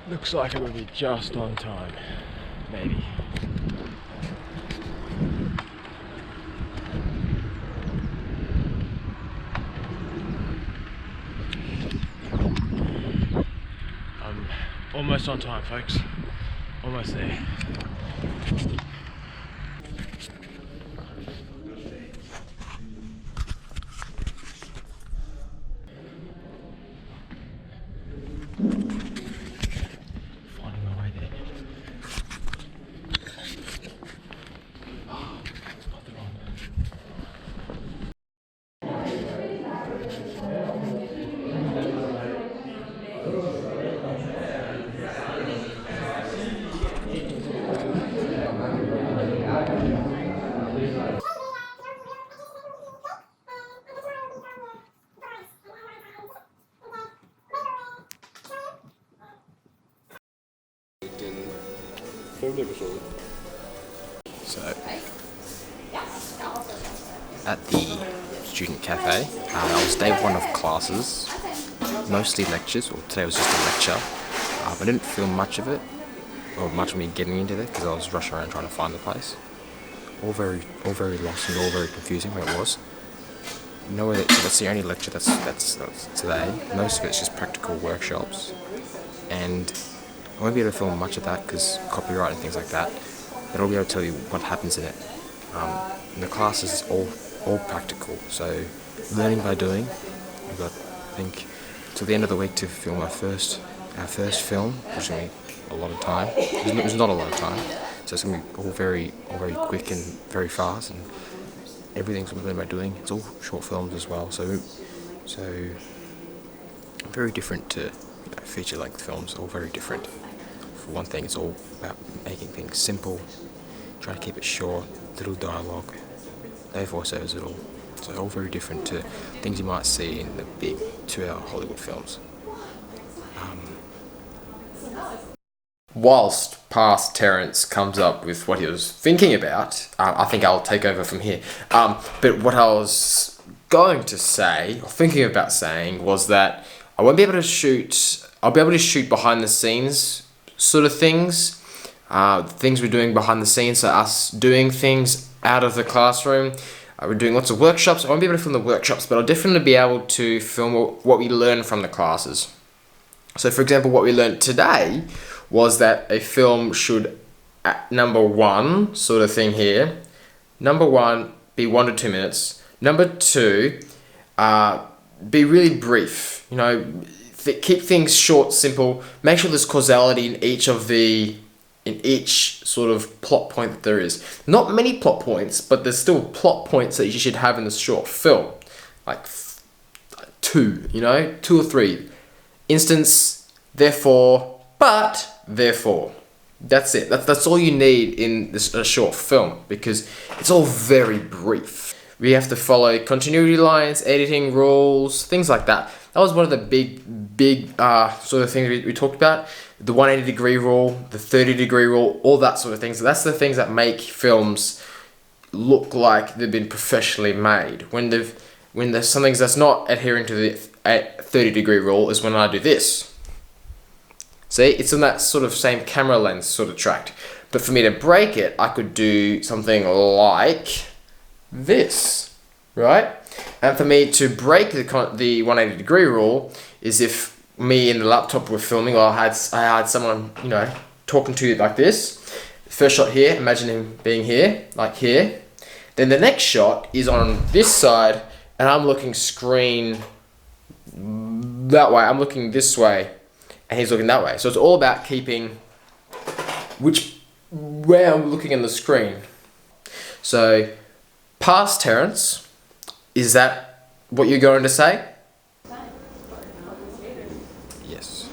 Looks like it will be just on time, maybe. I'm almost on time, folks. Almost there. Finding my way there. Not the wrong. So, at the student cafe, I was day one of classes, mostly lectures, or today was just a lecture. I didn't film much of it, or much of me getting into it, because I was rushing around trying to find the place. All very lost and all very confusing where it was. Nowhere that, so that's the only lecture that's today. Most of it's just practical workshops, and I won't be able to film much of that because copyright and things like that. But I'll be able to tell you what happens in it. The class is all practical, so learning by doing. We've got, I think, till the end of the week to film our first film, which is going to be a lot of time. It's not a lot of time, so it's going to be all very quick and very fast, and everything's going to be learned by doing. It's all short films as well, so very different to feature-length films. All very different. For one thing, it's all about making things simple, trying to keep it short, little dialogue, no voiceovers at all. So all very different to things you might see in the big 2-hour Hollywood films. Whilst past Terence comes up with what he was thinking about, I think I'll take over from here. But what I was going to say, or thinking about saying, was that I won't be able to shoot. I'll be able to shoot behind the scenes sort of things, things we're doing behind the scenes, so us doing things out of the classroom. We're doing lots of workshops. I won't be able to film the workshops, but I'll definitely be able to film what we learn from the classes. So for example, what we learned today was that a film should, number one, sort of thing here, number one, be 1 to 2 minutes. Number two, be really brief, keep things short, simple. Make sure there's causality in each sort of plot point that there is. Not many plot points, but there's still plot points that you should have in this short film, like two or three. Instance, therefore, but therefore. That's it. That's all you need in a short film, because it's all very brief. We have to follow continuity lines, editing rules, things like that. That was one of the big sort of things we talked about. The 180-degree rule, the 30-degree rule, all that sort of things. So that's the things that make films look like they've been professionally made. When there's something that's not adhering to the 30-degree rule is when I do this. See, it's in that sort of same camera lens sort of track. But for me to break it, I could do something like this, right? And for me to break the 180-degree rule is if me and the laptop were filming, or I had someone, talking to you like this. First shot here, imagine him being here, like here. Then the next shot is on this side, and I'm looking screen that way. I'm looking this way, and he's looking that way. So it's all about keeping where I'm looking in the screen. So, past Terence, is that what you're going to say? Yes.